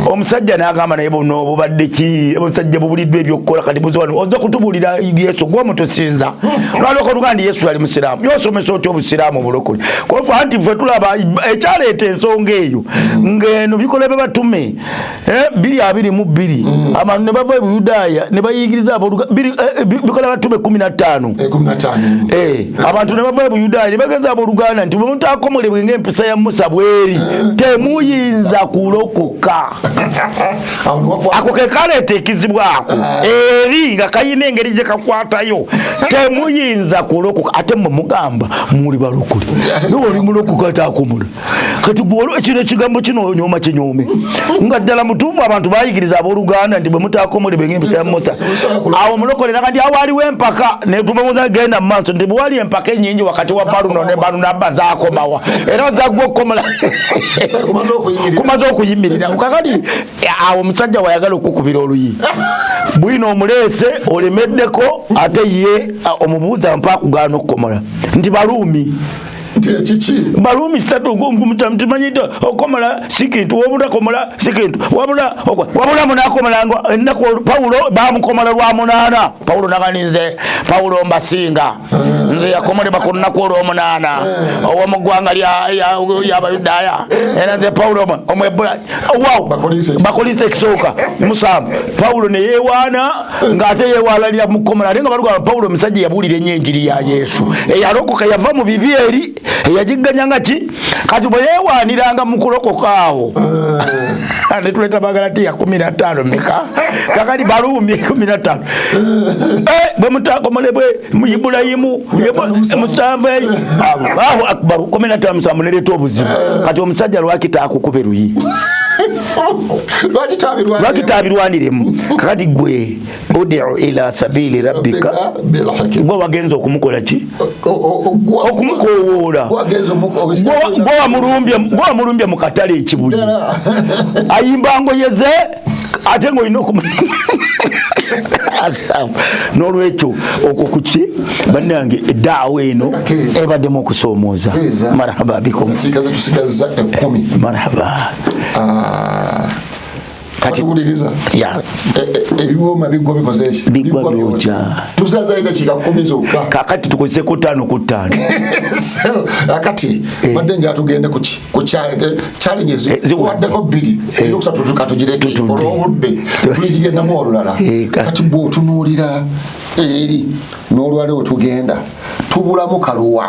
omusajja n'agamba naye buno obubadde ki omusajja bubuliddwa ebyokukola kati buzwano oza kutubuulira Yesu gwomutusinza lwaloko lugandi Yesu yali musiraamu yosomesa otya obusiraamu obulokole kofa anti ffe tulaba ekyaleeta ensonga eyo ng'eno bikola bye batume 222 abantu ne bava e Buyudaaya ne bayingiriza bikola batume 15 abantu ne bava e Buyudaaya ne bageza abooluganda nti bwe mutaakomolebwe ng'empisa ya Musa bweri temuyinza kulokoka ako ke kaleeta ekizibu ako eri nga kayina engeri gye kakwatayo temuyinza kulokoka ate mwe mugamba muli balokole oli mulokoka ataakomola kati gwolo ekino ekigambo kino nyooma kinyoome nga ddala mutuufu abantu bayigiriza abooluganda nti bwe mutaakomolebwe ng'empisa ya Musa awo mulokole nakati awo aliwo empaka netubamuza genda mu maaso nti bwali empaka ennyingi wakati wa Baluno ne Balunabba zaakomawa era zaggwa okukomola kumaze okuyimirira kakati awo omusajja wayagala okukubira oluyi bwino omuleese olemeddeko ate ye omubuuza mpa akugaana okukomola nti Baluumi Baluumi mtimanyita okomola sikintu wabula komola sikintu wabula munakomola ennaku Pawulo bamukomola lwa 8 Pawulo naganinze Pawulo mbasinga nze yakomolebwa ku lunaku olw'omunaana ow'omuggwanga ly'Abayudaaya era nze Pawulo omwebula bakolise ekisooka musanvu Pawulo ne yeewaana ng'ate yeewaalalira mukomola ate nga balugamba Pawulo omusajja yabuulira ennyo enjiri ya Yesu eyalokoka yava mu bibi eri eyajiganyanga ki kati bwe yeewaaniranga mu kulokoka awo netuleta Bagalatiya 15 meka kakati Baluumi 15 bwe mutaakomolebwe mu Ibulayimu musanvu Allahu akbar 15 musanvu nereeta obuzibu kati omusajja lwakita akukube luyi lwakitabirwaniremu kakati gwe udiu ila sabili rabbika gwe wagenza okumukola ki okumukowoola gwe wamulumbye mu katale ekibuli ayimba ngoyeze ate ng'olina n'olwekyo okwo kuki bannange eddaawa eno ebaddemu okusoomooza. Marhaba bikum, marhaba. Katuwuliriza ebiwoma biggwa bikoze ki? Biggwa byokya. Tusaza ina kika 10 zokka. Kakati tukozese ku 5 ku 5. Akati badde nja tugende ku challenges waddeko 2 eyokusatu tukatugireke olwobudde tuligigendamu olulala. Kati bwe otunuulira eri n'olwaleero tugenda tubulamu kaluwa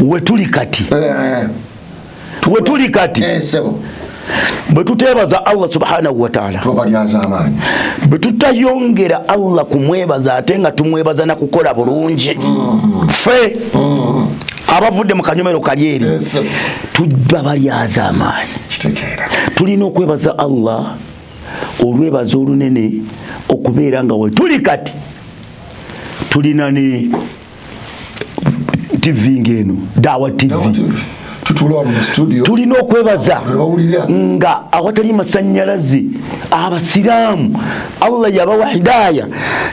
we tuli kati sebo bwe tuteebaza Allah subhanahu wa ta'ala tubalyaza amaanyi bwe tutayongera Allah kumwebaza ate nga tumwebaza na kukola bulungi ffe abavudde mu kanyomero kalyeri tujja balyaza amaanyi. Tulina okwebaza Allah olwebaza olunene okubeera nga we tuli kati tulina ne TV ngeno Dawa TV tulina okwebaza nga awatali masannyalaze abasiraamu Allah yabawa hidaya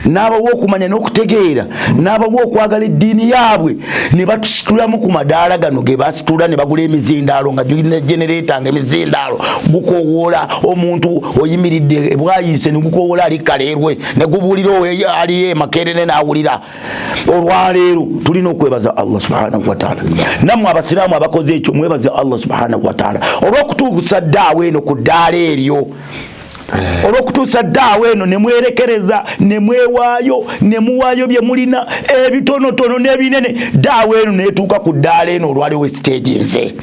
n'abawa okumanya n'okutegeera n'abawa okwagala eddiini yaabwe ne batusitulamu ku madaala gano ge basitula ne bagula emizindaalo nga gulina genereeta nga emizindaalo gukowoola omuntu oyimiridde bwayise ne gukowoola ali kaleerwe ne gubuulira aliyo emakerere n'awulira. Olwaleero tulina okwebaza Allah subhanahu wa ta'ala. Nammwe abasiraamu abakoze ekyo mwebaze Allah subhanahu wa ta'ala olw'okutuusa ddaawa eno ku ddaala eryo, olw'okutuusa ddaawa eno ne mwerekereza ne mwewaayo ne muwaayo bye mulina ebitonotono n'ebinene, ddaawa eno neetuuka ku ddaala eno olwaliwo stage nze.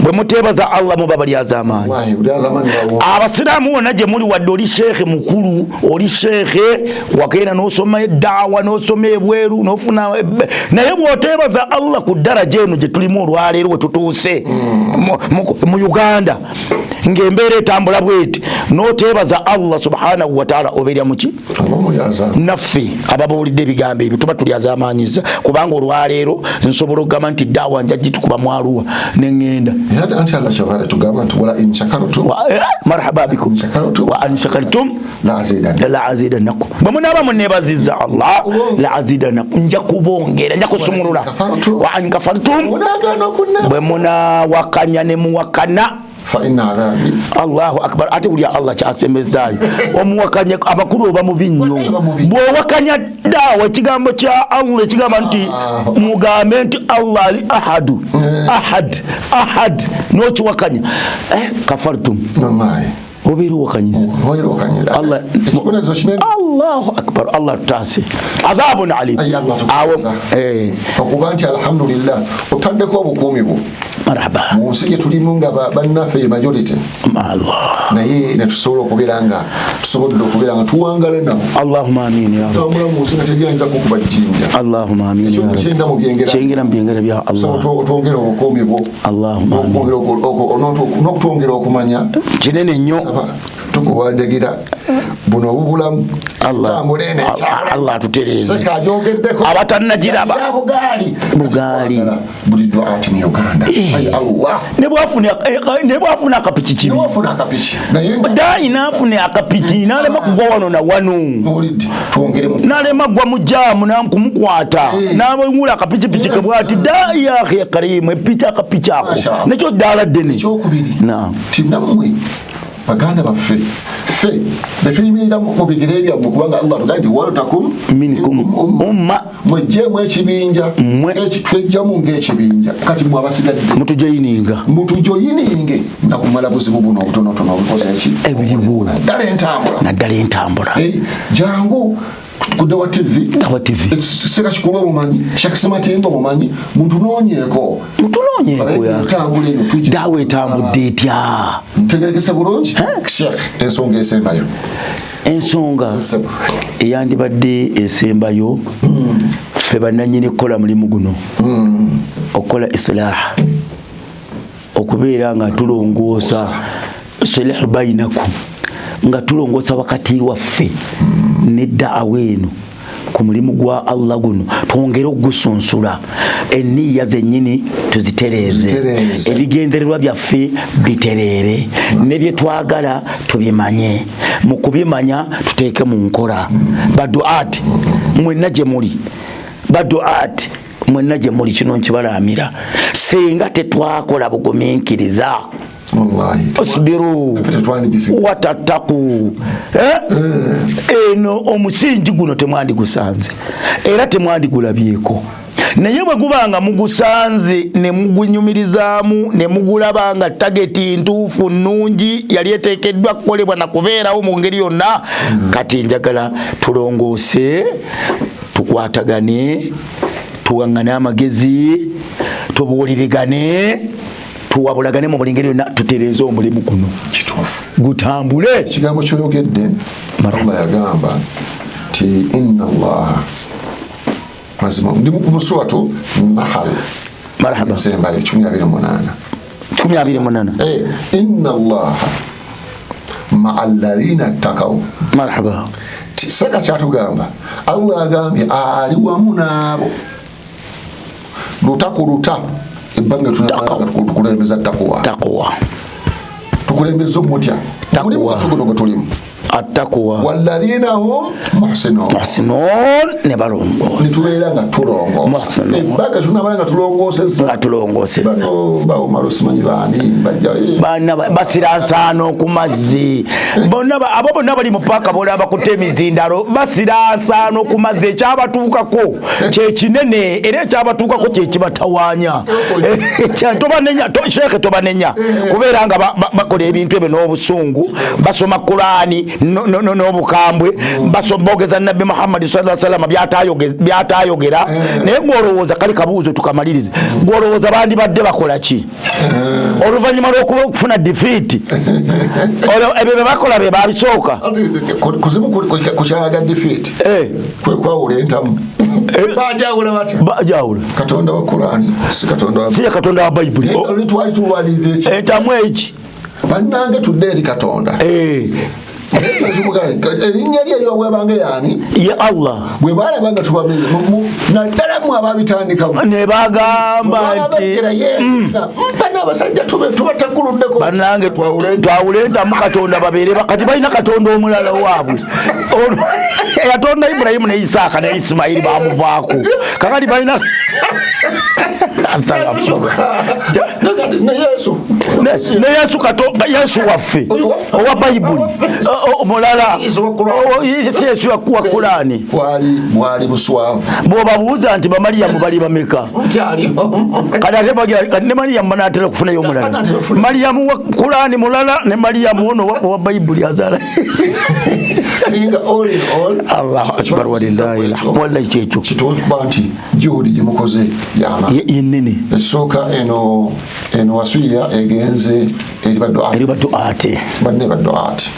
Bwe muteebaza Allah muba balyaza amaanyi. Abasiraamu wonna gye muli wadde oli sheekhe mukulu, oli sheekhe wagenda n'osoma eddaawa n'osoma ebweru n'ofuna, naye bw'oteebaza Allah ku ddaraja eno gye tulimu olwaleero we tutuuse mu Uganda ng'embeera etambula bweti n'oteebaza Allah subhanahu wa ta'ala obeerya muki? Naffe ababuulidde ebigambo ebyo tuba tulyaza amaanyiza, kubanga olwaleero nsobola okugamba nti ddaawa nja gitukuba mu Arua n'engenda. Marhaba bikum wa in shakartum la azidannakum. Bwe munaaba munneebazizza Allah la azidannakum, nja kubongera, nja kusumulula. Wa in kafartum, bwe munawakanya ne muwakana fa inna adhabi. Allahu akbar. Ate ulya Allah kyasemezaayo omuwakanya abakulu oba mubi nnyo. Bw'owakanya ddaawa ekigambo kya Allah ekigamba nti mugambe nti Allah ali ahadu ahad n'okiwakanya kafartum obeera owakanyiza Allah. Allahu akbar. Allah tutaase adhabun alim. Okuba nti alhamdulillah otaddeko obukuumi bwo. Marhaba. Mu nsi gye tulimu nga bannaffe ye majority naye ne tusobola okubeera nga tusobodde okubeera nga tuwangala nabo. Allahumma amin ya rabbi. Tambula mu nsi nga tegayinza kukuba jjinja. Allahumma amin ya rabbi. Kyenda mu byengera bya Allah. Otwongere obukuumi bwo. Allahumma amin. N'okutwongera okumanya kinene nnyo. Tukuwanjagira buno obubulamu Allah atutereeze abatannagiraba bugaali buli dwaati mu Uganda. Allah ne bwafuna akapiki kibi daayi naafune akapiki n'alema kugwa wano na wano n'alema gwa mu jaamu nakumukwata n'abawula akapikipiki ke bwati daayi yakhe karimu epiki akapiki ako nekyo ddaala ddene. Ekyokubiri tinnammwe baganda baffe ffe betuyimirira mu bigere byammwe kubanga Allah tugambye waltakum minkum umma mwejjemu ekibinja twejjamu ng'ekibinja kati mwe abasigadde mutujoyininge nga kumala buzibu buno obutonotono obukoze eki ebibuula naddala entambula jangu ku Dawa TV. Seka kikulu omumanyi Shakisema Tembo omumanyi mutunoonyeeko ya Dawa etambudde etya ntegerekesa bulungi Sheikh ensonga eyandibadde esembayo ffe bannannyini kukola mulimu guno okukola islaha okubeera nga tulongoosa sulhu bainakum nga tulongosa wakati waffe n'eddaawa eno ku mulimu gwa Allah guno twongere okugusunsula enniya zennyini tuzitereeze ebigendererwa byaffe bitereere ne bye twagala tubimanye mu kubimanya tuteeke mu nkola baduati mwenna gye muli baduati mwenna gye muli kino nkibalamira singa tetwakola bugumiikiriza osbiru watattaku eno omusingi guno temwandigusanze era temwandigulabyeko naye bwe gubanga mugusanze ne mugunyumirizaamu ne mugulaba nga tageti ntuufu nnungi yali eteekeddwa kukolebwa na kubeerawo mu ngeri yonna kati njagala tulongoose tukwatagane tuwaŋŋane amagezi tubuulirigane tuwabulagane mu bulingeri yonna tutereeze omulimu guno gutambule. Ekigambo kyoyogedde Allah yagamba ti inna Allah mazima ndi mu suratu Nahl marhaba sembayo 18 inna Allah ma'al ladhina taqaw marhaba saka kyatugamba Allah agambye ali wamu naabo lutakuluta ebbanga tukulembeza taqwa tukulembeza omutya mulimu kafugono gwetulimu attaqwa walladhina hum muhsinun ne balongo nitubeera nga tulongoosa ebbaga tunabanga nga tulongoosezza bawo malusimanyi baani bajja basira nsaano ku mazzi abo bonna bali mu paaka bolaba ku temizindalo basira nsaano ku mazzi ekyabatuukako kyekinene era ekyabatuukako kyekibatawaanya tobanenya sheekhe tobanenya kubeera nga bakola ebintu ebyo n'obusungu basoma Qur'ani n'obukambwe bogeza Nabbi Muhammad sallallahu alaihi wasallam byatayogera naye gwolowooza kali kabuuzo tukamalirize gwolowooza bandi badde bakola ki oluvannyuma lw'okufuna defeat ebyo bye bakola bye babisooka kuzimu kukyaga defeat kwe kwawula entamu bajawula bati bajawula Katonda wa Qur'ani si Katonda wa Bayibuli twali tulwanirira entamu eki bannange tudde eri Katonda erinnya lye lyobwebanga yani ya Allah bwe balabanga tubameze naddala mu ababitandika ne bagamba nti bana abasajja tubatakuluddeko bannange twawulenta mu Katonda babeere kati balina Katonda omulala waabwe eyatonda Ibrahimu ne Isaaka ne Isimayiri bamuvaako kakati balina ne Yesu Katonda Yesu waffe owa Bayibuli omulala Yesu wa Qur'ani mwali buswavu bw'obabuuza nti bamaliyamu bali bameka kati ne Mariyamu banaatera okufunayo omulala Mariyamu wa Qur'ani mulala ne Mariyamu ono owa Bayibuli azaala Allahu akbar walillahi wallahi kyekyo kitugamba nti juhudi gye mukoze yama yenene esooka eno wasiya egenze eri baduati banne baduati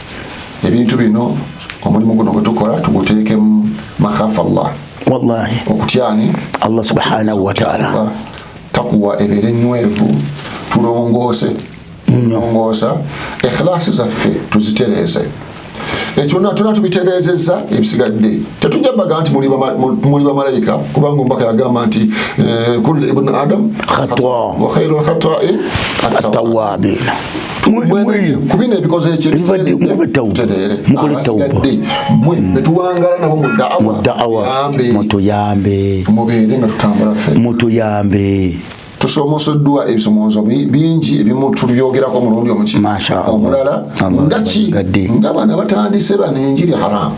ebintu bino omulimu guno gwe tukola tuguteekemu makhafa Allah wallahi okutyani Allah subhanahu wa ta'ala takuwa ebeere nywevu tulongoose nongoosa ikhlasi zaffe tuzitereeze ekyo tuna tubitereezezza ebisigadde tetujja baga nti muli bamalayika kubanga ombaka yagamba nti kullu ibn adam khata wa khairul khata'in at-tawwabin kubina ebikoze ekyebiseeredde abasigadde mwe betuwangala nabo mu da'awa mutuyambe mubeere nga tutambula ffe mutuyambe tusomoseddwa ebisomozo bingi ebimu tubyogerako omulundi omuki omulala ngaki ng'abaana batandise bano enjiri haramu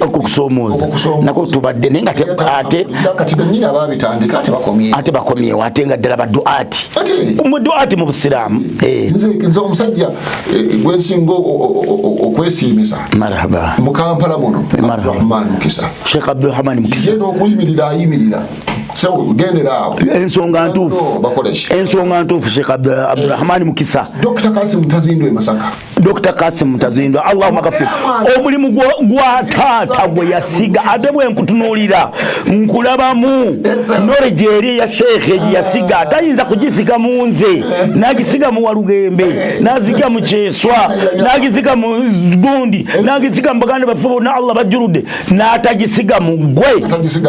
okukusomooza nako tubadde naye nga kati bennyini abaabitandika ate bakomyewo ate nga ddala baduati muduati mu busiraamu nze omusajja gwensinga okwesiimisa marhaba mu Kampala muno Abdurrahman Mukisa Sheikh Abdurrahman Mukisa yena okuyimirira ayimirira gendera awo ensonga ntuufu Sheikh Abdurrahman Mukisa Dr. Kasim Tazindwe Masaka Dr. Kasim Mutazindwa Allahumma ghafir omulimu gwa taata gwe yasiga ate bwe nkutunuulira nkulabamu knowledge eri ya sheikh yasiga atayinza kugisiga mu nze nagisiga mu Walugembe naziga mu Kyeswa nagisiga mu Gundi nagisiga mu Baganda bafubo na Allah bajurudde n'atagisiga mu gwe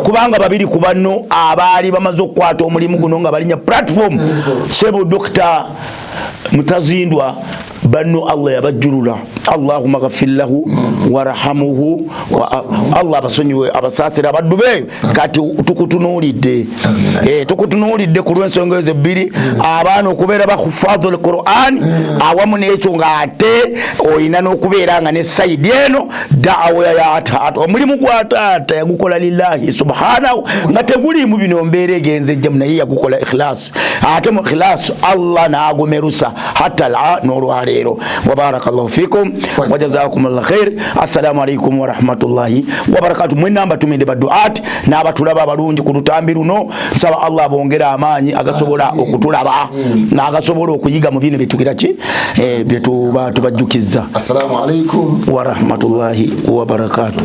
kubanga babiri ku banno abaali bamaze okukwata omulimu guno nga balinya platform sebo Dr. Mutazindwa banno Allah yabajjulula Allahumma ghafir lahu warhamhu wa Allah basonyiwe abasasira abadube kati tukutunulidde tukutunulidde ku lwensonga ezo bbiri abaana okubeera bakhufadhul Qur'an awamu n'ekyo nga ate oyina n'okubeera nga ne saidi eno da'wa ya taata omulimu gwa taata yagukola lillahi subhanahu nga teguli mu bino mbeera egenze jjamu naye yagukola ikhlas ate mu ikhlas Allah n'agomerusa hatta n'olwaleero wa barakallahu fikum wa jazakumullahu khair. Assalamu alaikum wa rahmatullahi wa barakatuh. Mwenamba tumende baduat n'abatulaba abalungi ku lutambi luno saba Allah bongera amaanyi agasobola okutulaba n'agasobola okuyiga mu bino bitugira ki byetuba tubajjukiza. Assalamu alaikum wa rahmatullahi wa barakatuh.